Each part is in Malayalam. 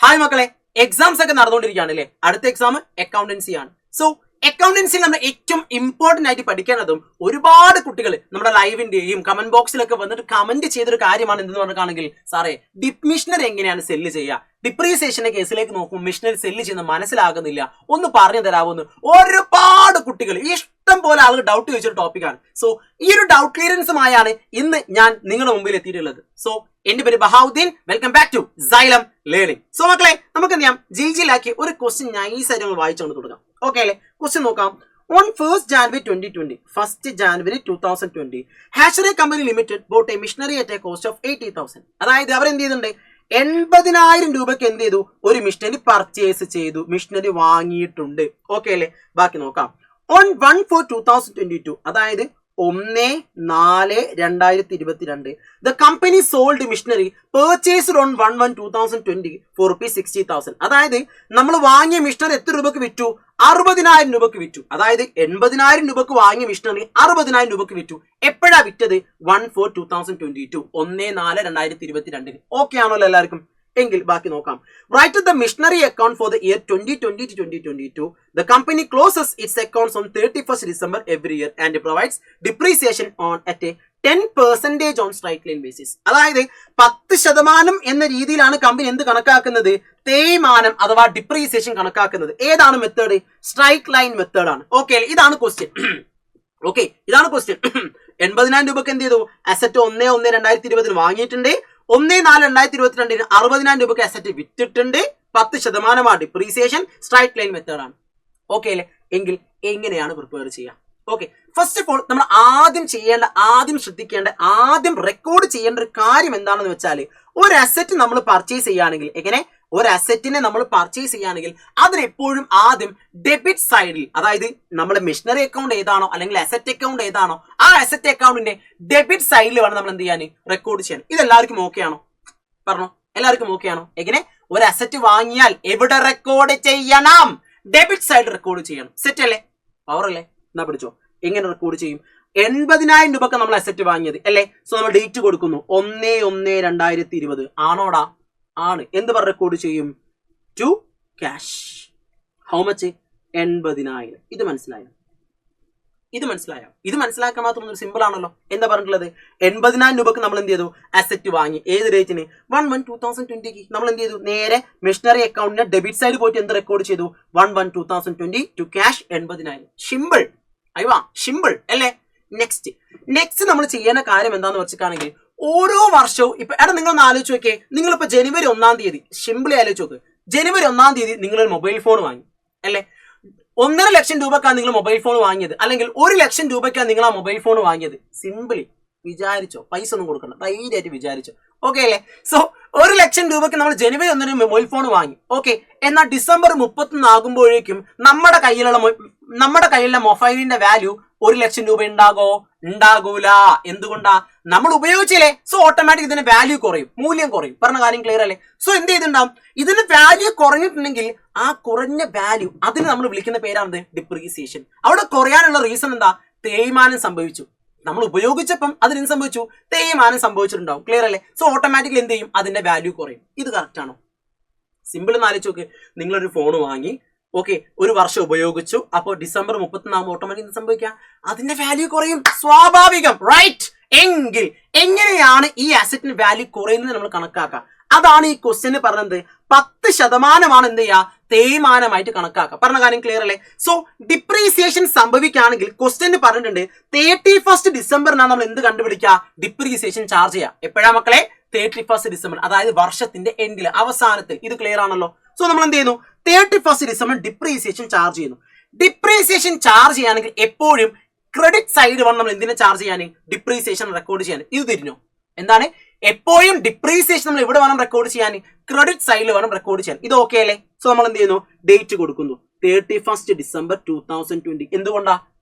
ഹായ് മക്കളെ, എക്സാംസ് ഒക്കെ നടന്നുകൊണ്ടിരിക്കുകയാണ് അല്ലേ. അടുത്ത എക്സാം അക്കൗണ്ടൻസി ആണ്. സോ അക്കൗണ്ടൻസി നമ്മൾ ഏറ്റവും ഇമ്പോർട്ടന്റ് ആയിട്ട് പഠിക്കേണ്ടതും ഒരുപാട് കുട്ടികൾ നമ്മുടെ ലൈവിന്റെയും കമന്റ് ബോക്സിലൊക്കെ വന്നിട്ട് കമന്റ് ചെയ്തൊരു കാര്യമാണ് എന്തെന്ന് പറഞ്ഞാണെങ്കിൽ, സാറേ ഡിപ് മിഷനറി എങ്ങനെയാണ് സെല്ല് ചെയ്യുക, ഡിപ്രീസിയേഷന്റെ കേസിലേക്ക് നോക്കുമ്പോൾ മിഷനറി സെല്ല് ചെയ്യുന്ന മനസ്സിലാകുന്നില്ല, ഒന്ന് പറഞ്ഞു തരാമെന്ന് ഒരുപാട് കുട്ടികൾ ഇഷ്ടം പോലെ ആളുകൾ ഡൗട്ട് ചോദിച്ചൊരു ടോപ്പിക്കാണ്. സോ ഈ ഒരു ഡൗട്ട് ക്ലിയറൻസുമായാണ് ഇന്ന് ഞാൻ നിങ്ങളുടെ മുമ്പിൽ എത്തിയിട്ടുള്ളത്. സോ എന്റെ പേര് Bahauddin, welcome back to xylem learning. So മക്കളെ, നമുക്ക് എന്ത് ചെയ്യാം, ജിയിലാക്കി ഒരു ക്വസ്റ്റ്യൻ നൈസായിട്ട് നമ്മൾ വായിച്ചുകൊണ്ട് തുടങ്ങാം. ഓക്കെ അല്ലേ? ക്വസ്റ്റ്യൻ നോക്കാം. On 1st January 2020, 1st January 2020, Hatchery Company Limited bought a machinery at a cost of 80,000. അതായത് അവർ എന്ത് ചെയ്തിട്ടുണ്ട്, 80,000 രൂപയ്ക്ക് എന്ത് ചെയ്തു, ഒരു മിഷനറി പർച്ചേസ് ചെയ്തു, മിഷനറി വാങ്ങിയിട്ടുണ്ട്. ഓക്കെ അല്ലേ? ബാക്കി നോക്കാം. On 1/4/2022, അതായത് 1/4/2022, the company sold machinery purchased on 1/1/2020 for ₹60,000. അതായത് നമ്മൾ വാങ്ങിയ മിഷനറി എത്ര രൂപക്ക് വിറ്റു, 60,000 രൂപക്ക് വിറ്റു. അതായത് 80,000 രൂപക്ക് വാങ്ങിയ മിഷനറി 60,000 രൂപക്ക് വിറ്റു. എപ്പോഴാ വിറ്റത്? 1/4/2022, 1/4/2022. ഓക്കെ ആണല്ലോ എല്ലാവർക്കും? എങ്കിൽ ബാക്കി നോക്കാം. Write the missionary account for the year 2020 to 2022. The company closes its accounts on 31st December every year and provides depreciation on at a 10% on straight line basis. അതായത് 10% എന്ന രീതിയിലാണ് കമ്പനി എന്ത് കണക്കാക്കുന്നത്, തേയ്മാനം അഥവാ ഡിപ്രീസിയേഷൻ കണക്കാക്കുന്നത്. ഏതാണ് മെത്തേഡ്? സ്ട്രൈറ്റ് ലൈൻ മെത്തേഡ് ആണ്. ഓക്കെ, ഇതാണ് ക്വസ്റ്റ്യൻ. ഓക്കെ, ഇതാണ് ക്വസ്റ്റ്യൻ. 80,000 രൂപക്ക് എന്ത് ചെയ്തു, അസറ്റ് 1/1/2020 വാങ്ങിയിട്ടുണ്ട്. 1/4/2022 60,000 രൂപയ്ക്ക് അസറ്റ് വിറ്റിട്ടുണ്ട്. 10% ഡിപ്രീസിയേഷൻ. സ്ട്രൈറ്റ് ലൈൻ മെത്തേഡ് ആണ്. ഓക്കെ അല്ലേ? എങ്കിൽ എങ്ങനെയാണ് പ്രിപ്പയർ ചെയ്യുക? ഓക്കെ, ഫസ്റ്റ് ഓഫ് ഓൾ നമ്മൾ ആദ്യം ശ്രദ്ധിക്കേണ്ട, ആദ്യം റെക്കോർഡ് ചെയ്യേണ്ട ഒരു കാര്യം എന്താണെന്ന് വെച്ചാൽ, ഒരു അസറ്റ് നമ്മൾ പർച്ചേസ് ചെയ്യുകയാണെങ്കിൽ, എങ്ങനെ ഒരു അസറ്റിനെ നമ്മൾ പർച്ചേസ് ചെയ്യുകയാണെങ്കിൽ അതിനെപ്പോഴും ആദ്യം ഡെബിറ്റ് സൈഡിൽ, അതായത് നമ്മുടെ മിഷനറി അക്കൗണ്ട് ഏതാണോ അല്ലെങ്കിൽ അസറ്റ് അക്കൗണ്ട് ഏതാണോ ആ അസറ്റ് അക്കൗണ്ടിന്റെ ഡെബിറ്റ് സൈഡിൽ വേണം നമ്മൾ എന്ത് ചെയ്യാൻ, റെക്കോർഡ് ചെയ്യാൻ. ഇതെല്ലാവർക്കും ഓക്കെ ആണോ? പറഞ്ഞോ, എല്ലാവർക്കും ഓക്കെ ആണോ? എങ്ങനെ ഒരു അസറ്റ് വാങ്ങിയാൽ എവിടെ റെക്കോർഡ് ചെയ്യണം? ഡെബിറ്റ് സൈഡ് റെക്കോർഡ് ചെയ്യണം. സെറ്റ് അല്ലേ? പവർ അല്ലേ? എന്നാ പിടിച്ചോ. എങ്ങനെ റെക്കോർഡ് ചെയ്യും? 80,000 രൂപക്ക് നമ്മൾ അസറ്റ് വാങ്ങിയത് അല്ലേ. സോ നമ്മൾ ഡേറ്റ് കൊടുക്കുന്നു 1/1/2020. ആണോടാ? ആണ്. എന്ത് പറഞ്ഞ റെക്കോർഡ് ചെയ്യും? To cash. How much? 80,000. ഇത് മനസ്സിലായോ? ഇത് മനസ്സിലാക്കാൻ മാത്രം ഒരു സിമ്പിൾ ആണല്ലോ. എന്താ പറഞ്ഞിട്ടുള്ളത്? 80,000 രൂപക്ക് നമ്മൾ എന്ത് ചെയ്തു, അസറ്റ് വാങ്ങി. ഏത് ഡേറ്റിന്? 1/1/2020. നമ്മൾ എന്ത് ചെയ്തു, നേരെ മിഷനറി അക്കൗണ്ടിന്റെ ഡെബിറ്റ് സൈഡ് പോയിട്ട് എന്ത് റെക്കോർഡ് ചെയ്തു? 1/1/2020 ടു ക്യാഷ് 80,000. സിമ്പിൾ. അയ്യോ, സിമ്പിൾ അല്ലേ? നെക്സ്റ്റ് നമ്മൾ ചെയ്യേണ്ട കാര്യം എന്താന്ന് വെച്ചിട്ടാണെങ്കിൽ, ഓരോ വർഷവും ഇപ്പൊ നിങ്ങളൊന്ന് ആലോചിച്ച് നോക്കിയേ. നിങ്ങളിപ്പോ ജനുവരി 1-ാം തീയതി, സിമ്പിളി ആലോചിച്ച് നോക്ക്, ജനുവരി 1-ാം തീയതി നിങ്ങളൊരു മൊബൈൽ ഫോൺ വാങ്ങി അല്ലേ. 1.5 ലക്ഷം രൂപക്കാണ് നിങ്ങൾ മൊബൈൽ ഫോൺ വാങ്ങിയത്, അല്ലെങ്കിൽ 1 ലക്ഷം രൂപയ്ക്കാണ് നിങ്ങൾ ആ മൊബൈൽ ഫോൺ വാങ്ങിയത്. സിമ്പിളി വിചാരിച്ചോ, പൈസ ഒന്നും കൊടുക്കണ്ട, ധൈര്യമായിട്ട് വിചാരിച്ചോ. ഓക്കെ അല്ലേ? സോ 1 ലക്ഷം രൂപയ്ക്ക് നമ്മൾ ജനുവരി 1-ന് മൊബൈൽ ഫോൺ വാങ്ങി. ഓക്കെ, എന്നാൽ ഡിസംബർ 31 ആകുമ്പോഴേക്കും നമ്മുടെ കയ്യിലുള്ള മൊബൈലിന്റെ വാല്യൂ 1 ലക്ഷം രൂപ ഉണ്ടാകൂല. എന്തുകൊണ്ടാ? നമ്മൾ ഉപയോഗിച്ചില്ലേ. സോ ഓട്ടോമാറ്റിക് ഇതിന് വാല്യൂ കുറയും, മൂല്യം കുറയും. പറഞ്ഞ കാര്യം ക്ലിയർ അല്ലേ? സോ എന്ത് ചെയ്തിട്ടുണ്ടാവും, ഇതിന് വാല്യൂ കുറഞ്ഞിട്ടുണ്ടെങ്കിൽ ആ കുറഞ്ഞ വാല്യൂ, അതിന് നമ്മൾ വിളിക്കുന്ന പേരാണ് ഡിപ്രീസിയേഷൻ. അവിടെ കുറയാനുള്ള റീസൺ എന്താ? തേയ്മാനം സംഭവിച്ചു. നമ്മൾ ഉപയോഗിച്ചപ്പം അതിന് സംഭവിച്ചു, തേയ്മാനം സംഭവിച്ചിട്ടുണ്ടാവും. ക്ലിയർ അല്ലേ? സോ ഓട്ടോമാറ്റിക്കലി എന്ത് ചെയ്യും, അതിന്റെ വാല്യൂ കുറയും. ഇത് കറക്റ്റ് ആണോ? സിമ്പിൾ എന്ന് ആലോചിച്ച് നോക്ക്. നിങ്ങളൊരു ഫോൺ വാങ്ങി, ഓക്കെ, 1 വർഷം ഉപയോഗിച്ചു. അപ്പോൾ ഡിസംബർ 31 ആകുമ്പോൾ ഓട്ടോമാറ്റിക് സംഭവിക്കുക, അതിന്റെ വാല്യൂ കുറയും. സ്വാഭാവികം, റൈറ്റ്? എങ്കിൽ എങ്ങനെയാണ് ഈ അസറ്റിന് വാല്യൂ കുറയുന്നത് നമ്മൾ കണക്കാക്കുക? അതാണ് ഈ ക്വസ്റ്റ്യന് പറഞ്ഞത്. 10% എന്ത് ചെയ്യുക, തേയ്മാനമായിട്ട് കണക്കാക്കുക. പറഞ്ഞ കാര്യം ക്ലിയർ അല്ലേ? സോ ഡിപ്രീസിയേഷൻ സംഭവിക്കുകയാണെങ്കിൽ ക്വസ്റ്റ്യന് പറഞ്ഞിട്ടുണ്ട് 31st ഡിസംബറിനാണ് നമ്മൾ എന്ത് കണ്ടുപിടിക്കുക, ഡിപ്രീസിയേഷൻ ചാർജ് ചെയ്യുക. എപ്പോഴാ മക്കളെ? 31st ഡിസംബർ, അതായത് വർഷത്തിന്റെ എൻഡിൽ, അവസാനത്തിൽ. ഇത് ക്ലിയർ ആണല്ലോ? സോ നമ്മൾ എന്ത് ചെയ്യുന്നു, 31st ഡിസംബർ ഡിപ്രീസിയേഷൻ ചാർജ് ചെയ്യുന്നു. ഡിപ്രീസിയേഷൻ ചാർജ് ചെയ്യുകയാണെങ്കിൽ എപ്പോഴും ക്രെഡിറ്റ് സൈഡ് വേണം നമ്മൾ എന്തിനെ ചാർജ് ചെയ്യാൻ, ഡിപ്രീസിയേഷൻ റെക്കോർഡ് ചെയ്യാൻ. ഇത് തിരിഞ്ഞോ? എന്താണ്? എപ്പോഴും ഡിപ്രീസിയേഷൻ നമ്മൾ ഇവിടെ വേണം റെക്കോർഡ് ചെയ്യാൻ, ക്രെഡിറ്റ് സൈഡിൽ വേണം റെക്കോർഡ് ചെയ്യാൻ. ഇത് ഓക്കെ അല്ലേ? സോ നമ്മൾ എന്ത് ചെയ്യുന്നു, ഡേറ്റ് കൊടുക്കുന്നു 31st ഡിസംബർ 2020. എന്തുകൊണ്ടാ?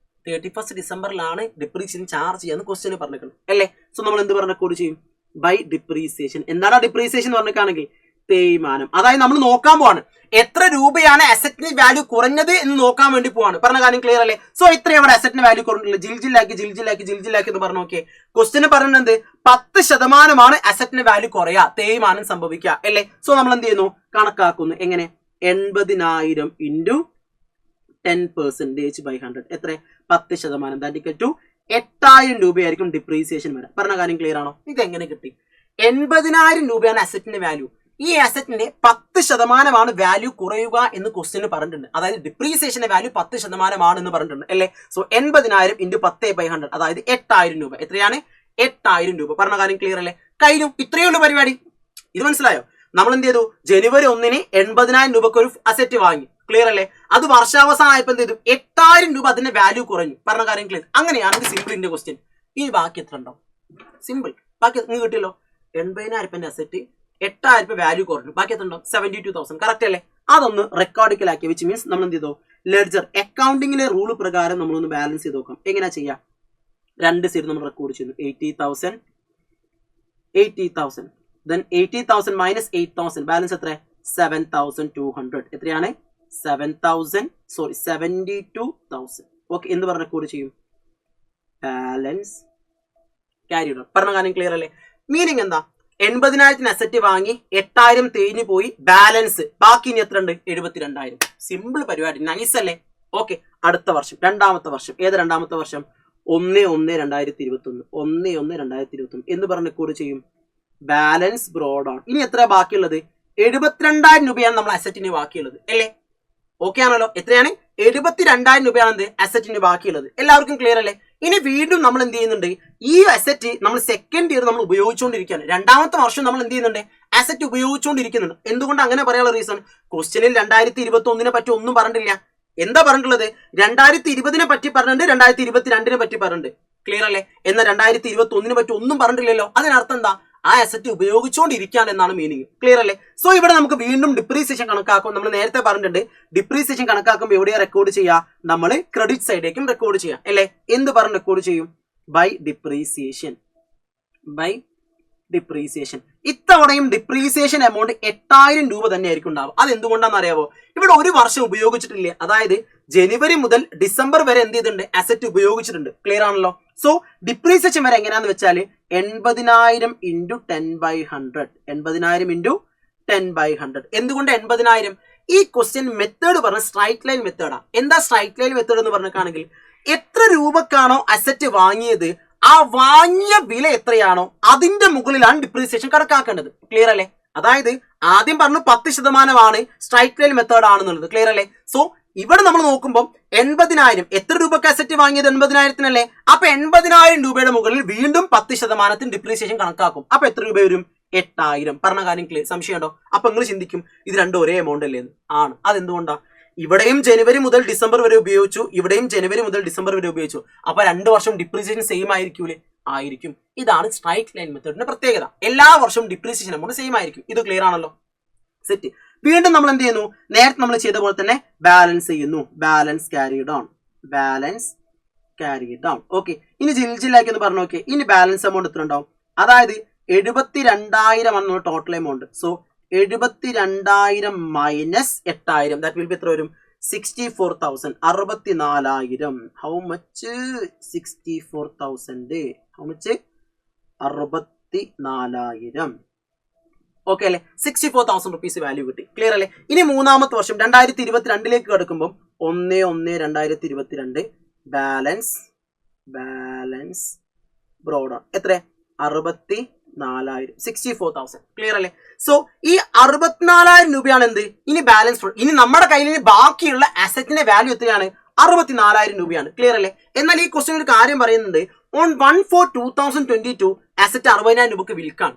31st ഡിസംബറിലാണ് ഡിപ്രീസിയേഷൻ ചാർജ് ചെയ്യാന്ന് ക്വസ്റ്റ്യന് പറഞ്ഞിരിക്കുന്നത് അല്ലേ. സോ നമ്മൾ എന്ത് പറഞ്ഞ റെക്കോർഡ് ചെയ്യും? By depreciation. എന്താണ് ഡിപ്രീസിയേഷൻ പറഞ്ഞിട്ടാണെങ്കിൽ തേയ്മാനം. അതായത് നമ്മൾ നോക്കാൻ പോവാണ് എത്ര രൂപയാണ് അസറ്റിന് വാല്യൂ കുറഞ്ഞത് എന്ന് നോക്കാൻ വേണ്ടി പോവാണ്. പറഞ്ഞ കാര്യം ക്ലിയർ അല്ലേ? സോ ഇത്രയും അവിടെ അസറ്റിന് വാല്യൂ കുറഞ്ഞിട്ടില്ല. ജിൽജിലാക്കി എന്ന് പറഞ്ഞു നോക്കിയേ. ക്വസ്റ്റിന് പറയുന്നത് 10% അസറ്റിന് വാല്യൂ കുറയാ, തേയ്മാനം സംഭവിക്കുക അല്ലേ? സോ നമ്മൾ എന്ത് ചെയ്യുന്നു, കണക്കാക്കുന്നു. എങ്ങനെ? 80,000 ഇൻറ്റു 10% ബൈ 100 എത്ര? 10%. ദാറ്റ് ഈക്വൽ ടു 8,000 രൂപയായിരിക്കും ഡിപ്രീസിയേഷൻ വരാം. പറഞ്ഞ കാര്യം ക്ലിയർ ആണോ? ഇത് എങ്ങനെ കിട്ടി? 80,000 രൂപയാണ് അസറ്റിന്റെ വാല്യൂ. ഈ അസറ്റിന്റെ 10% വാല്യൂ കുറയുക എന്ന് ക്വസ്റ്റ്യന് പറഞ്ഞിട്ടുണ്ട്. അതായത് ഡിപ്രീസിയേഷന്റെ വാല്യൂ 10% എന്ന് പറഞ്ഞിട്ടുണ്ട് അല്ലേ? സോ 80,000 ഇൻറ്റു 10/100 അതായത് 8,000 രൂപ. എത്രയാണ്? 8,000 രൂപ. പറഞ്ഞ കാര്യം ക്ലിയർ അല്ലേ? കഴിഞ്ഞു. ഇത്രയേ ഉള്ളൂ പരിപാടി. ഇത് മനസ്സിലായോ? നമ്മൾ എന്ത് ചെയ്തു? ജനുവരി 1 80,000 രൂപക്ക് ഒരു അസറ്റ് വാങ്ങി. ക്ലിയർ അല്ലേ? അത് വർഷാവസാനമായപ്പോൾ എന്ത് ചെയ്തു? 8,000 രൂപ അതിന്റെ വാല്യൂ കുറഞ്ഞു. പറഞ്ഞ കാര്യം ക്ലിയർ? അങ്ങനെയാണെങ്കിൽ സിമ്പിൾ ഇന്റെ ക്വസ്റ്റ്യൻ. ഈ ബാക്കി എത്ര ഉണ്ടാവും? സിമ്പിൾ. ബാക്കി നിങ്ങൾക്ക് കിട്ടിയല്ലോ. 80,000 അസറ്റ്, 8,000 വാല്യൂ കുറഞ്ഞു. ബാക്കി എത്ര ഉണ്ടാവും? 72,000. കറക്റ്റ് അല്ലേ? അതൊന്ന് റെക്കോർഡിക്കലാക്കി, വിച്ച് മീൻസ് നമ്മൾ എന്ത് ചെയ്തോ? ലെഡ്ജർ അക്കൗണ്ടിങ്ങിലെ റൂൾ പ്രകാരം നമ്മളൊന്ന് ബാലൻസ് ചെയ്ത് നോക്കാം. എങ്ങനെയാ ചെയ്യാം? 2 സൈഡ് നമ്മൾ റെക്കോർഡ് ചെയ്യുന്നു. 80,000 then 80,000 minus 8,000 ബാലൻസ് എത്ര? 7,200. എത്രയാണ്? 72,000. ഓക്കെ, എന്ത് പറഞ്ഞ റെക്കോർഡ് ചെയ്യും? Balance carry on. പറഞ്ഞ കാര്യം ക്ലിയർ അല്ലേ? മീനിങ് എന്താ? 80,000 അസറ്റ് വാങ്ങി, 8,000 തേഞ്ഞു പോയി, ബാലൻസ് ബാക്കി ഇനി എത്ര ഉണ്ട്? 72,000. സിമ്പിൾ പരിപാടി. നൈസ് അല്ലേ? ഓക്കെ, അടുത്ത വർഷം, രണ്ടാമത്തെ വർഷം. ഏത് രണ്ടാമത്തെ വർഷം? 1/1/2021. 1/1/2021 എന്ന് പറഞ്ഞ റെക്കോർഡ് ചെയ്യും. ബാലൻസ് ബ്രോഡ് ആണ്. ഇനി എത്ര ബാക്കിയുള്ളത്? 72,000 രൂപയാണ് നമ്മൾ അസറ്റിന് ബാക്കിയുള്ളത് അല്ലേ? ഓക്കെ ആണല്ലോ? എത്രയാണ്? 72,000 രൂപയാണ് എന്ത് അസറ്റിന് ബാക്കിയുള്ളത്. എല്ലാവർക്കും ക്ലിയർ അല്ലേ? ഇനി വീണ്ടും നമ്മൾ എന്ത് ചെയ്യുന്നുണ്ട്? ഈ അസറ്റ് നമ്മൾ സെക്കൻഡ് ഇയർ നമ്മൾ ഉപയോഗിച്ചുകൊണ്ടിരിക്കുകയാണ്. രണ്ടാമത്തെ വർഷം നമ്മൾ എന്ത് ചെയ്യുന്നുണ്ട്? അസറ്റ് ഉപയോഗിച്ചുകൊണ്ടിരിക്കുന്നുണ്ട്. എന്തുകൊണ്ട് അങ്ങനെ പറയാനുള്ള റീസൺ? ക്വസ്റ്റ്യനിൽ 2021 പറ്റി ഒന്നും പറഞ്ഞിട്ടില്ല. എന്താ പറഞ്ഞിട്ടുള്ളത്? 2020 പറ്റി പറഞ്ഞിട്ടുണ്ട്, 2022 പറ്റി പറഞ്ഞിട്ടുണ്ട്. ക്ലിയർ അല്ലേ? എന്നാൽ 2021 പറ്റി ഒന്നും പറഞ്ഞിട്ടില്ലല്ലോ. അതിനർത്ഥം എന്താ? ആ അസറ്റ് ഉപയോഗിച്ചുകൊണ്ടിരിക്കാൻ എന്നാണ് മീനിങ്. ക്ലിയർ അല്ലേ? സോ ഇവിടെ നമുക്ക് വീണ്ടും ഡിപ്രീസിയേഷൻ കണക്കാക്കും. നമ്മൾ നേരത്തെ പറഞ്ഞിട്ടുണ്ട് ഡിപ്രീസിയേഷൻ കണക്കാക്കുമ്പോൾ എവിടെയാ റെക്കോർഡ് ചെയ്യുക? നമ്മൾ ക്രെഡിറ്റ് സൈഡിലേക്കും റെക്കോർഡ് ചെയ്യാം അല്ലേ? എന്ത് പറഞ്ഞ് റെക്കോർഡ് ചെയ്യും? By depreciation. ഇത്തവണയും ഡിപ്രീസിയേഷൻ എമൗണ്ട് 8,000 രൂപ തന്നെ ആയിരിക്കും ഉണ്ടാവും. അത് എന്തുകൊണ്ടാണെന്ന് അറിയാവോ? ഇവിടെ ഒരു വർഷം ഉപയോഗിച്ചിട്ടില്ല. അതായത് ജനുവരി മുതൽ ഡിസംബർ വരെ എന്ത് ചെയ്തിട്ടുണ്ട്? അസറ്റ് ഉപയോഗിച്ചിട്ടുണ്ട്. ക്ലിയർ ആണല്ലോ? സോ ഡിപ്രീസിയേഷൻ വരെ എങ്ങനെയാന്ന് വെച്ചാൽ 80,000 ഇൻറ്റു 10/100. 80,000 ഇൻറ്റു 10/100. എന്തുകൊണ്ട് 80,000? ഈ ക്വസ്റ്റ്യൻ മെത്തേഡ് പറഞ്ഞ സ്ട്രൈറ്റ് ലൈൻ മെത്തേഡാണ്. എന്താ സ്ട്രൈറ്റ് ലൈൻ മെത്തേഡ് എന്ന് പറഞ്ഞിട്ടാണെങ്കിൽ എത്ര രൂപക്കാണോ അസറ്റ് വാങ്ങിയത്, ആ വാങ്ങിയ വില എത്രയാണോ അതിന്റെ മുകളിലാണ് ഡിപ്രീസിയേഷൻ കണക്കാക്കേണ്ടത്. ക്ലിയർ അല്ലേ? അതായത് ആദ്യം പറഞ്ഞു 10% സ്ട്രൈറ്റ് ലൈൻ മെത്തേഡ് ആണെന്നുള്ളത്. ക്ലിയർ അല്ലേ? സോ ഇവിടെ നമ്മൾ നോക്കുമ്പോൾ 80,000 എത്ര രൂപക്ക് അസറ്റ് വാങ്ങിയത്? 80,000 അപ്പൊ 80,000 രൂപയുടെ മുകളിൽ വീണ്ടും 10% ഡിപ്രീസിയേഷൻ കണക്കാക്കും. അപ്പൊ എത്ര രൂപ വരും? 8,000. പറഞ്ഞ കാര്യം ക്ലിയർ? സംശയമുണ്ടോ? അപ്പൊ നിങ്ങൾ ചിന്തിക്കും ഇത് രണ്ടും ഒരേ എമൗണ്ട് അല്ലേ? ആണ്. അതെന്തുകൊണ്ടാ? ഇവിടെയും ജനുവരി മുതൽ ഡിസംബർ വരെ ഉപയോഗിച്ചു, ഇവിടെയും ജനുവരി മുതൽ ഡിസംബർ വരെ ഉപയോഗിച്ചു. അപ്പൊ 2 വർഷം ഡിപ്രീസിയേഷൻ സെയിം ആയിരിക്കൂലേ? ആയിരിക്കും. ഇതാണ് സ്ട്രൈറ്റ് ലൈൻ മെത്തേഡിന്റെ പ്രത്യേകത. എല്ലാ വർഷവും ഡിപ്രീസിയേഷൻ എമൗണ്ട് സെയിം ആയിരിക്കും. ഇത് ക്ലിയർ ആണല്ലോ? സെറ്റ്. വീണ്ടും നമ്മൾ എന്ത് ചെയ്യുന്നു? നേരത്തെ നമ്മൾ ചെയ്ത പോലെ തന്നെ ബാലൻസ് ചെയ്യുന്നു. Balance carry down. ഓക്കെ, ഇനി ജിൽജിലാക്കി എന്ന് പറഞ്ഞു. ഓക്കെ, ഇനി ബാലൻസ് എമൗണ്ട് എത്ര ഉണ്ടാവും? അതായത് 72,000 ആണ് total amount. So 72,000 minus 8,000 that will be എത്ര വരും? 64,000. 64,000. How much? 64,000. How much? 64,000. Okay അല്ലേ? 64,000 റുപ്പീസ് വാല്യൂ കിട്ടി. ക്ലിയർ അല്ലേ? ഇനി മൂന്നാമത്തെ വർഷം 2022 കിടക്കുമ്പോൾ 1/1/2022 ബാലൻസ് ബ്രോഡ് എത്ര? 64,000. 64,000. ക്ലിയർ അല്ലേ? സോ ഈ 64,000 രൂപയാണ് എന്ത്? ഇനി ബാലൻസ്. ഇനി നമ്മുടെ കയ്യിൽ ബാക്കിയുള്ള അസറ്റിന്റെ വാല്യൂ എത്രയാണ്? 64,000 രൂപയാണ്. ക്ലിയർ അല്ലേ? എന്നാൽ ഈ ക്വസ്റ്റ്യൻ ഒരു കാര്യം പറയുന്നുണ്ട്. ഓൺ 1/4/2022 അസറ്റ് 60,000 രൂപക്ക് വിൽക്കാണ്.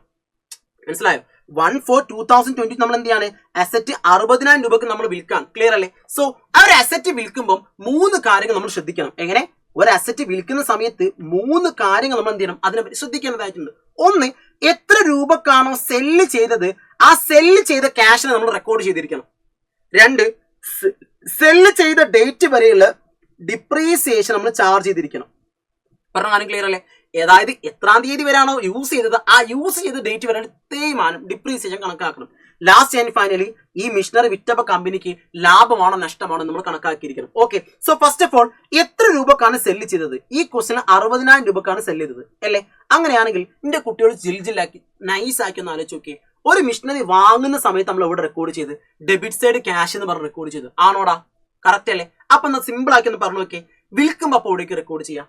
മനസ്സിലായോ? 1/4/2022 നമ്മൾ എന്ത് ചെയ്യാണ്? അസറ്റ് 60,000 രൂപക്ക് നമ്മൾ വിൽക്കാൻ. ക്ലിയർ അല്ലേ? സോ ആ ഒരു അസറ്റ് വിൽക്കുമ്പോൾ 3 കാര്യങ്ങൾ നമ്മൾ ശ്രദ്ധിക്കണം. എങ്ങനെ? ഒരു അസറ്റ് വിൽക്കുന്ന സമയത്ത് 3 കാര്യങ്ങൾ നമ്മൾ എന്ത് ചെയ്യണം? അതിനെപ്പറ്റി ശ്രദ്ധിക്കേണ്ടതായിട്ടുണ്ട്. ഒന്ന്, എത്ര രൂപക്കാണോ സെല്ല് ചെയ്തത് ആ സെല്ല് ചെയ്ത ക്യാഷിനെ നമ്മൾ റെക്കോർഡ് ചെയ്തിരിക്കണം. 2, സെല്ല് ചെയ്ത ഡേറ്റ് വരെയുള്ള ഡിപ്രീസിയേഷൻ നമ്മൾ ചാർജ് ചെയ്തിരിക്കണം. പറഞ്ഞാലും ക്ലിയർ അല്ലേ? അതായത് എത്രാം തീയതി വരെയാണോ യൂസ് ചെയ്തത് ആ യൂസ് ചെയ്ത ഡേറ്റ് വരെ തേയ്മാനം ഡിപ്രീസിയേഷൻ കണക്കാക്കണം. ലാസ്റ്റ് ആൻഡ് ഫൈനലി ഈ മിഷനറി വിറ്റപ്പോ കമ്പനിക്ക് ലാഭമാണോ നഷ്ടമാണോ നമ്മൾ കണക്കാക്കിയിരിക്കണം. Okay, so first of all എത്ര രൂപക്കാണ് സെല്ല് ചെയ്തത്? ഈ ക്വസ്റ്റിന് 60,000 രൂപക്കാണ് സെല്ല് ചെയ്തത് അല്ലേ? അങ്ങനെയാണെങ്കിൽ എന്റെ കുട്ടികൾ ജില്ലാക്കി നൈസ് ആക്കി ഒന്ന് ആലോചിച്ച് നോക്കിയേ. ഒരു മിഷനറി വാങ്ങുന്ന സമയത്ത് നമ്മൾ ഇവിടെ റെക്കോർഡ് ചെയ്ത് ഡെബിറ്റ് സൈഡ് ക്യാഷ് എന്ന് പറഞ്ഞ് റെക്കോർഡ് ചെയ്ത് ആണോടാ? കറക്റ്റ് അല്ലേ? അപ്പൊ എന്നാ സിമ്പിൾ ആക്കി ഒന്ന് പറഞ്ഞു നോക്കിയേ. വിൽക്കുമ്പോൾ അപ്പോൾ എവിടേക്ക് റെക്കോർഡ് ചെയ്യാം?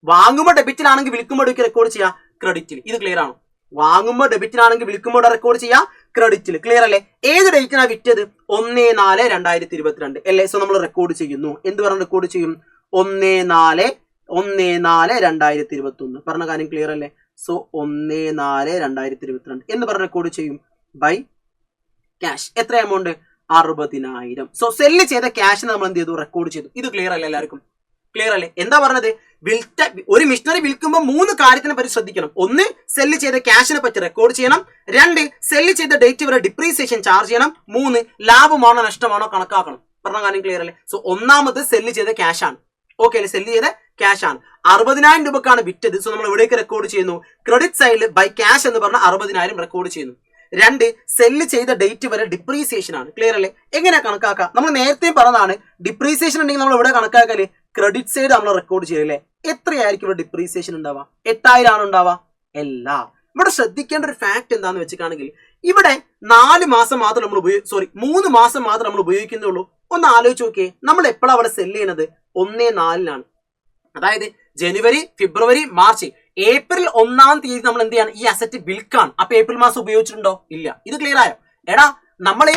വാങ്ങുമ്പോൾ ഡെബിറ്റിലാണെങ്കിൽ വിൽക്കുമ്പോൾ എവിടേക്ക് റെക്കോർഡ് ചെയ്യാം? ക്രെഡിറ്റിൽ. ഇത് ക്ലിയർ ആണോ? വാങ്ങുമ്പോൾ ഡെബിറ്റിലാണെങ്കിൽ വിൽക്കുമ്പോൾ റെക്കോർഡ് ചെയ്യാം ക്രെഡിറ്റിൽ. ക്ലിയർ അല്ലേ? ഏത് ഡേറ്റിനാണ് വിറ്റത്? 1/4/2022 അല്ലേ? സോ നമ്മൾ റെക്കോർഡ് ചെയ്യുന്നു. എന്ത് പറഞ്ഞ് റെക്കോർഡ് ചെയ്യും? 1/4/2021 പറഞ്ഞ കാര്യം ക്ലിയർ അല്ലേ? സോ 1/4/2022 എന്ന് പറഞ്ഞ് റെക്കോർഡ് ചെയ്യും ബൈ ക്യാഷ്. എത്ര എമൗണ്ട്? 60,000. സോ സെല്ല് ചെയ്ത ക്യാഷിന് നമ്മൾ എന്ത് ചെയ്തു? റെക്കോർഡ് ചെയ്തു. ഇത് ക്ലിയർ അല്ലേ എല്ലാവർക്കും? ക്ലിയർ അല്ലേ? എന്താ പറഞ്ഞത്? ഒരു മിഷനറി വിൽക്കുമ്പോൾ 3 കാര്യത്തിനെ പറ്റി ശ്രദ്ധിക്കണം. 1, സെല്ല് ചെയ്ത ക്യാഷിനെ പറ്റി റെക്കോർഡ് ചെയ്യണം. 2, സെല്ല് ചെയ്ത ഡേറ്റ് വരെ ഡിപ്രീസിയേഷൻ ചാർജ് ചെയ്യണം. 3, ലാഭമാണോ നഷ്ടമാണോ കണക്കാക്കണം. പറഞ്ഞ കാര്യം ക്ലിയർ അല്ലേ? സോ ഒന്നാമത് സെല്ല് ചെയ്ത ക്യാഷ് ആണ്. ഓക്കെ അല്ലേ? സെല്ല് ചെയ്ത ക്യാഷ് ആണ്. 60,000 രൂപക്കാണ് വിറ്റത്. സോ നമ്മൾ എവിടേക്ക് റെക്കോർഡ് ചെയ്യുന്നു? ക്രെഡിറ്റ് സൈഡിൽ ബൈ ക്യാഷ് എന്ന് പറഞ്ഞ 60,000 റെക്കോർഡ് ചെയ്യുന്നു. 2, സെല്ല് ചെയ്ത ഡേറ്റ് വരെ ഡിപ്രീസിയേഷൻ ആണ്. ക്ലിയർ അല്ലേ? എങ്ങനെയാ കണക്കാക്കാം? നമ്മൾ നേരത്തെ പറഞ്ഞതാണ് ഡിപ്രീസിയേഷൻ ഉണ്ടെങ്കിൽ നമ്മൾ ഇവിടെ കണക്കാക്കല് ക്രെഡിറ്റ് സൈഡ് നമ്മൾ റെക്കോർഡ് ചെയ്യല്ലേ. എത്രയായിരിക്കും ഇവിടെ ഡിപ്രീസിയേഷൻ ഉണ്ടാവുക? 8,000 ആണ് ഉണ്ടാവുക? അല്ല. ഇവിടെ ശ്രദ്ധിക്കേണ്ട ഒരു ഫാക്ട് എന്താണെന്ന് വെച്ചിട്ടാണെങ്കിൽ ഇവിടെ 4 മാസം മാത്രം നമ്മൾ 3 മാസം മാത്രം നമ്മൾ ഉപയോഗിക്കുന്നുള്ളൂ. ഒന്ന് ആലോചിച്ച് നോക്കിയേ. നമ്മൾ എപ്പോഴാണ് അവിടെ സെല്ല് ചെയ്യുന്നത്? 1/4-നാണ്. അതായത് ജനുവരി, ഫെബ്രുവരി, മാർച്ച്, ഏപ്രിൽ 1-ാം തീയതി നമ്മൾ എന്ത് ചെയ്യാണ്? ഈ അസറ്റ് വിൽക്കാൻ. അപ്പൊ ഏപ്രിൽ മാസം ഉപയോഗിച്ചിട്ടുണ്ടോ? ഇല്ല. ഇത് ക്ലിയർ ആയോ? എടാ നമ്മള്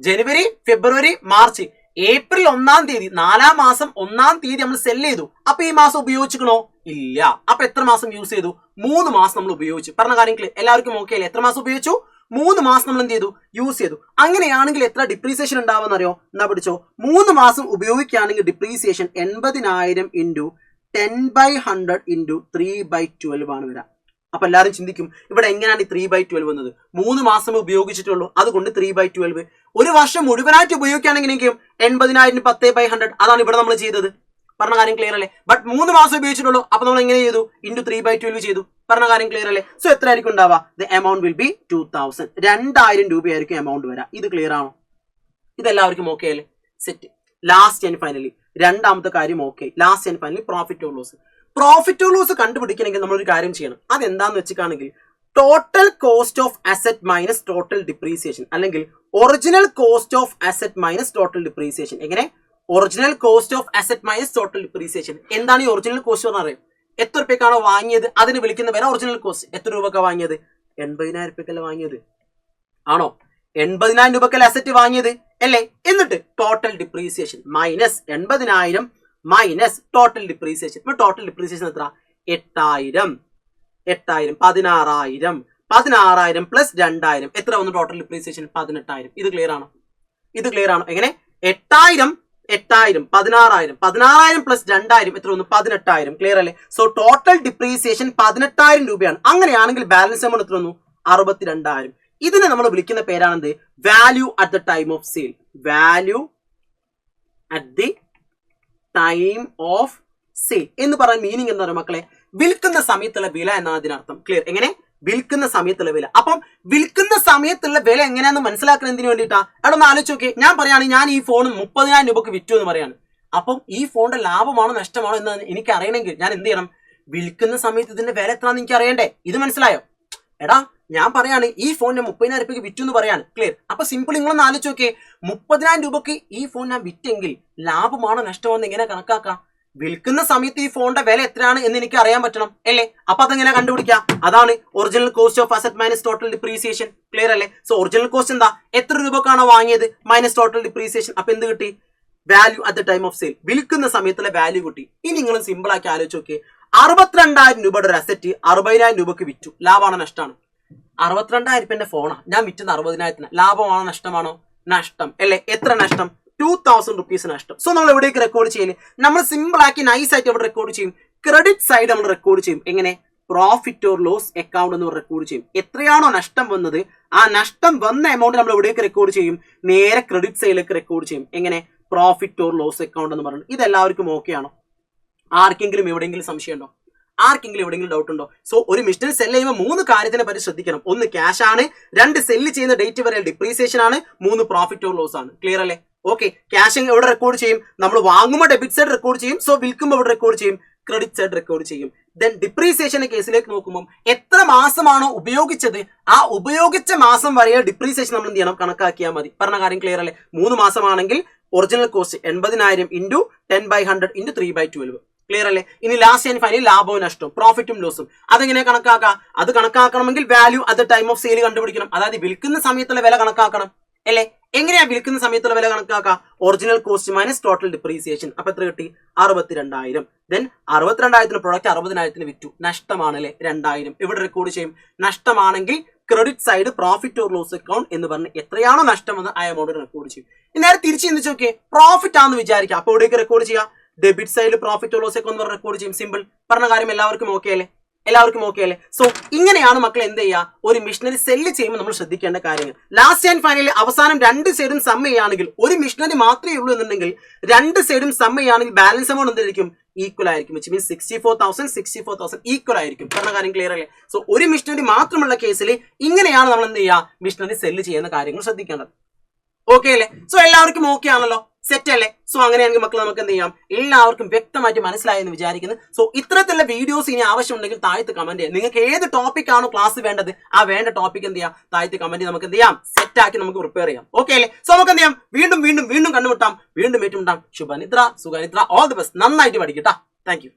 ജനുവരി, ഫെബ്രുവരി, മാർച്ച്, ഏപ്രിൽ 1-ാം തീയതി 4-ാം മാസം 1-ാം തീയതി നമ്മൾ സെല്ല് ചെയ്തു. അപ്പൊ ഈ മാസം ഉപയോഗിച്ചിക്കണോ? ഇല്ല. അപ്പൊ എത്ര മാസം യൂസ് ചെയ്തു? 3 മാസം നമ്മൾ ഉപയോഗിച്ചു. പറഞ്ഞ കാര്യം എല്ലാവർക്കും ഓക്കെ അല്ലേ? എത്ര മാസം ഉപയോഗിച്ചു? 3 മാസം നമ്മൾ എന്ത് ചെയ്തു? യൂസ് ചെയ്തു. അങ്ങനെയാണെങ്കിൽ എത്ര ഡിപ്രീസിയേഷൻ ഉണ്ടാവുമെന്ന് അറിയോ? എന്നാ പിടിച്ചോ. 3 മാസം ഉപയോഗിക്കുകയാണെങ്കിൽ ഡിപ്രീസിയേഷൻ 80,000 ഇൻറ്റു 10/100 ഇൻറ്റു 3/12 ആണ് വരാം. അപ്പൊ എല്ലാവരും ചിന്തിക്കും ഇവിടെ എങ്ങനെയാണ് ഈ 3/12 വന്നത്? 3 മാസം ഉപയോഗിച്ചിട്ടുള്ളൂ, അതുകൊണ്ട് 3/12. ഒരു വർഷം മുഴുവനായിട്ട് ഉപയോഗിക്കുകയാണെങ്കിൽ 80,000 10/100 അതാണ് ഇവിടെ നമ്മൾ ചെയ്തത്. പറഞ്ഞ കാര്യം ക്ലിയർ അല്ലേ? ബട്ട് 3 മാസം ഉപയോഗിച്ചിട്ടുള്ളൂ. അപ്പൊ നമ്മൾ എങ്ങനെ ചെയ്തു? ഇൻറ്റു 3/12 ചെയ്തു. പറഞ്ഞ കാര്യം ക്ലിയർ അല്ലേ? സോ എത്ര ആയിരിക്കും ഉണ്ടാവുക? The amount will be 2,000. 2,000 രൂപയായിരിക്കും എമൗണ്ട് വരാം. ഇത് ക്ലിയർ ആണോ? ഇതെല്ലാവർക്കും ഓക്കെ അല്ലേ? സെറ്റ്. ലാസ്റ്റ് ആൻഡ് ഫൈനലി രണ്ടാമത്തെ കാര്യം okay. Last and finally profit or loss. Profit or loss കണ്ടുപിടിക്കണമെങ്കിൽ നമ്മളൊരു കാര്യം ചെയ്യണം. അതെന്താന്ന് വെച്ചിട്ടാണെങ്കിൽ total cost of asset minus total depreciation, അല്ലെങ്കിൽ original cost of asset minus total depreciation. എങ്ങനെ? Original cost of asset minus total depreciation. എന്താണ് ഈ ഒറിജിനൽ കോസ്റ്റ് എന്ന് അറിയാം? എത്ര രൂപയ്ക്കാണോ വാങ്ങിയത് അതിന് വിളിക്കുന്ന വില ഒറിജിനൽ കോസ്റ്റ്. എത്ര രൂപക്കാണ് വാങ്ങിയത്? 80,000 രൂപയ്ക്കല്ല വാങ്ങിയത്. ആണോ? 80,000 രൂപക്കല്ല അസറ്റ് വാങ്ങിയത് അല്ലേ? എന്നിട്ട് total depreciation minus 80,000 minus total depreciation. ഇപ്പൊ ടോട്ടൽ ഡിപ്രീസിയേഷൻ എത്ര? 8,000. 16,000. 16,000 പ്ലസ് 2,000 എത്ര വന്നു ടോട്ടൽ ഡിപ്രീസിയേഷൻ? 18,000. ഇത് ക്ലിയർ ആണോ? ഇത് ക്ലിയർ ആണോ? എങ്ങനെ? 8,000 16,000 16,000 പ്ലസ് 2,000 എത്ര വന്നു? 18,000. ക്ലിയർ അല്ലേ? സോ ടോട്ടൽ ഡിപ്രീസിയേഷൻ 18,000 രൂപയാണ്. അങ്ങനെയാണെങ്കിൽ ബാലൻസ് എമൗണ്ട് എത്ര വന്നു? 62,000. ഇതിനെ നമ്മൾ വിളിക്കുന്ന പേരാണെന്ത്? Value at the time of sale. Value at the time of sale എന്ന് പറയുന്ന മീനിങ് എന്താ പറയുക മക്കളെ? വിൽക്കുന്ന സമയത്തുള്ള വില എന്നാണ് അതിനർത്ഥം. ക്ലിയർ? എങ്ങനെ? വിൽക്കുന്ന സമയത്തുള്ള വില. അപ്പം വിൽക്കുന്ന സമയത്തുള്ള വില എങ്ങനെയാന്ന് മനസ്സിലാക്കുന്നതിന് വേണ്ടിയിട്ടാ. അവിടെ ഒന്ന് ആലോചിച്ച് നോക്കി. ഞാൻ പറയുകയാണ് ഞാൻ ഈ ഫോൺ 30,000 രൂപക്ക് വിറ്റു എന്ന് പറയാണ്. അപ്പം ഈ ഫോണിന്റെ ലാഭമാണോ നഷ്ടമാണോ എന്ന് എനിക്ക് അറിയണമെങ്കിൽ ഞാൻ എന്ത് ചെയ്യണം? വിൽക്കുന്ന സമയത്ത് ഇതിന്റെ വില എത്രയാണെന്ന് എനിക്ക് അറിയണ്ടേ? ഇത് മനസ്സിലായോ? എടാ ഞാൻ പറയാണ് ഈ ഫോണിന് 30,000 രൂപയ്ക്ക് വിറ്റു എന്ന് പറയാണ്. ക്ലിയർ? അപ്പൊ സിമ്പിൾ നിങ്ങളൊന്ന് ആലോചിച്ച് നോക്കിയേ. 30,000 രൂപക്ക് ഈ ഫോൺ ഞാൻ വിറ്റെങ്കിൽ ലാഭമാണോ നഷ്ടമാണോ എന്ന് എങ്ങനെ കണക്കാക്കാം? വിൽക്കുന്ന സമയത്ത് ഈ ഫോണിന്റെ വില എത്രയാണ് എന്ന് എനിക്ക് അറിയാൻ പറ്റണം അല്ലേ? അപ്പൊ അതെങ്ങനെ കണ്ടുപിടിക്കാം? അതാണ് original cost of asset minus total depreciation. Clear അല്ലേ? സോ ഒറിജിനൽ കോസ്റ്റ് എന്താ? എത്ര രൂപക്കാണോ വാങ്ങിയത് മൈനസ് ടോട്ടൽ ഡിപ്രീസിയേഷൻ. അപ്പൊ എന്ത് കിട്ടി? Value at the time of sale. വിൽക്കുന്ന സമയത്തുള്ള വാല്യൂ കിട്ടി. ഇനി നിങ്ങൾ സിമ്പിൾ ആക്കി ആലോചിച്ച് നോക്കിയേ. 62,000 രൂപയുടെ ഒരു അസറ്റ് 60,000 രൂപക്ക് വിറ്റു. ലാഭമാണോ നഷ്ടമാണ്? 62,000 രൂപന്റെ ഫോണാ ഞാൻ വിറ്റത് 60,000. ലാഭമാണോ നഷ്ടമാണോ? നഷ്ടം അല്ലേ? എത്ര നഷ്ടം? 2,000 റുപ്പീസ് നഷ്ടം. സോ നമ്മൾ എവിടേക്ക് റെക്കോർഡ് ചെയ്യില്ല? നമ്മൾ സിമ്പിൾ ആക്കി നൈസ് ആയിട്ട് അവിടെ റെക്കോർഡ് ചെയ്യും. ക്രെഡിറ്റ് സൈഡ് നമ്മൾ റെക്കോർഡ് ചെയ്യും. എങ്ങനെ? പ്രോഫിറ്റ് ഓർ ലോസ് അക്കൗണ്ട് എന്ന് റെക്കോർഡ് ചെയ്യും. എത്രയാണോ നഷ്ടം വന്നത് ആ നഷ്ടം വന്ന എമൗണ്ട് നമ്മൾ എവിടേക്ക് റെക്കോർഡ് ചെയ്യും? നേരെ ക്രെഡിറ്റ് സൈഡിലേക്ക് റെക്കോർഡ് ചെയ്യും. എങ്ങനെ? പ്രോഫിറ്റ് ഓർ ലോസ് അക്കൗണ്ട് എന്ന് പറയുന്നത്. ഇതെല്ലാവർക്കും ഓക്കെ ആണോ? ആർക്കെങ്കിലും എവിടെയെങ്കിലും സംശയം ഉണ്ടോ? ആർക്കെങ്കിലും എവിടെയെങ്കിലും ഡൗട്ട് ഉണ്ടോ? സോ ഒരു മിഷനറി സെല് ചെയ്യുമ്പോൾ 3 കാര്യത്തിനെ പറ്റി ശ്രദ്ധിക്കണം. 1 ക്യാഷ് ആണ്, 2 സെല്ല് ചെയ്യുന്ന ഡേറ്റ് വരെ ഡിപ്രീസിയേഷൻ ആണ്, 3 പ്രോഫിറ്റ് ഓർ ലോസ് ആണ്. ക്ലിയർ അല്ലേ? ഓക്കെ, ക്യാഷ് എവിടെ റെക്കോർഡ് ചെയ്യും? നമ്മൾ വാങ്ങുമ്പോൾ ഡെബിറ്റ് സൈഡ് റെക്കോർഡ് ചെയ്യും. സോ വിൽക്കുമ്പോൾ എവിടെ റെക്കോർഡ് ചെയ്യും? ക്രെഡിറ്റ് സൈഡ് റെക്കോർഡ് ചെയ്യും. ദെൻ ഡിപ്രീസിയേഷന്റെ കേസിലേക്ക് നോക്കുമ്പോൾ എത്ര മാസമാണോ ഉപയോഗിച്ചത് ആ ഉപയോഗിച്ച മാസം വരെ ഡിപ്രീസിയേഷൻ നമ്മൾ എന്ത് ചെയ്യണം? കണക്കാക്കിയാൽ മതി. പറഞ്ഞ കാര്യം ക്ലിയർ അല്ലേ? 3 മാസമാണെങ്കിൽ original cost 80,000 into 10/100 into 3/12. Clear അല്ലേ? ഇനി ലാസ്റ്റ് ആൻഡ് ഫൈനൽ ലാഭവും നഷ്ടവും, പ്രോഫിറ്റും ലോസും അതെങ്ങനെ കണക്കാക്കാം? അത് കണക്കാക്കണമെങ്കിൽ value at the time of sale കണ്ടുപിടിക്കണം. അതായത് വിൽക്കുന്ന സമയത്തുള്ള വില കണക്കാക്കണം അല്ലേ? എങ്ങനെയാ വിൽക്കുന്ന സമയത്തുള്ള വില കണക്കാക്കാം? Original cost minus total depreciation. അപ്പൊ എത്ര കിട്ടി? 62,000. ദെൻ 62,000 പ്രൊഡക്റ്റ് 60,000 വിറ്റു, നഷ്ടമാണ് അല്ലെ? 2,000 ഇവിടെ റെക്കോർഡ് ചെയ്യും. നഷ്ടമാണെങ്കിൽ credit side profit or loss account എന്ന് പറഞ്ഞ് എത്രയാണോ നഷ്ടമെന്ന് ആ എമൗണ്ട് റെക്കോർഡ് ചെയ്യും. നേരെ തിരിച്ച് ചിന്തിച്ച് നോക്കിയേ, പ്രോഫിറ്റ് ആണെന്ന് വിചാരിക്കുക. അപ്പോൾ ഇവിടേക്ക് റെക്കോർഡ് ചെയ്യാം. ഡെബിറ്റ് സൈഡിൽ പ്രോഫിറ്റ് ഓർ ലോസ് അക്കൗണ്ട് എന്ന് പറഞ്ഞ് റെക്കോർഡ് ചെയ്യും. സിമ്പിൾ. പറഞ്ഞ കാര്യം എല്ലാവർക്കും ഓക്കെ അല്ലേ? എല്ലാവർക്കും ഓക്കെ അല്ലേ? സോ ഇങ്ങനെയാണ് മക്കൾ എന്ത് ചെയ്യുക? ഒരു മിഷനറി സെല്ല് ചെയ്യുമ്പോൾ നമ്മൾ ശ്രദ്ധിക്കേണ്ട കാര്യങ്ങൾ. ലാസ്റ്റ് ആൻഡ് ഫൈനലി അവസാനം 2 സൈഡും സം ചെയ്യുകയാണെങ്കിൽ, ഒരു മിഷനറി മാത്രമേ ഉള്ളൂ എന്നുണ്ടെങ്കിൽ 2 സൈഡും സം ചെയ്യുകയാണെങ്കിൽ ബാലൻസ് എമൗണ്ട് എന്തായിരിക്കും? ഈക്വൽ ആയിരിക്കും. വിച്ച് മീൻസ് 64,000 ഈക്വൽ ആയിരിക്കും. പറഞ്ഞ കാര്യം ക്ലിയർ അല്ലേ? സോ ഒരു മിഷനറി മാത്രമുള്ള കേസിൽ ഇങ്ങനെയാണ് നമ്മൾ എന്ത് ചെയ്യുക? മിഷനറി സെല്ല് ചെയ്യുന്ന കാര്യങ്ങൾ ശ്രദ്ധിക്കേണ്ടത്. ഓക്കെ അല്ലേ? സോ എല്ലാവർക്കും ഓക്കെ ആണല്ലോ? സെറ്റ് അല്ലേ? സോ അങ്ങനെയാണെങ്കിൽ മക്കൾ നമുക്ക് എന്ത് ചെയ്യാം? എല്ലാവർക്കും വ്യക്തമായിട്ട് മനസ്സിലായെന്ന് വിചാരിക്കുന്നു. സോ ഇത്തരത്തിലുള്ള വീഡിയോസ് ഇനി ആവശ്യമുണ്ടെങ്കിൽ താഴത്ത് കമന്റ് ചെയ്യാം. നിങ്ങൾക്ക് ഏത് ടോപ്പിക് ആണോ ക്ലാസ് വേണ്ടത് ആ വേണ്ട ടോപ്പിക് എന്ത് ചെയ്യാം? താഴത്ത് കമന്റ് നമുക്ക് എന്ത് ചെയ്യാം? സെറ്റ് ആക്കി നമുക്ക് പ്രിപ്പയർ ചെയ്യാം. ഓക്കെ അല്ലേ? സോ നമുക്ക് എന്ത് ചെയ്യാം? വീണ്ടും കണ്ടുമുട്ടാം, വീണ്ടും ഏറ്റുമുട്ടാം. ശുഭനിദ്ര, സുഖനിദ്ര, ഓൾ ദി ബെസ്റ്റ്. നന്നായിട്ട് പഠിക്കട്ടാ. Thank you.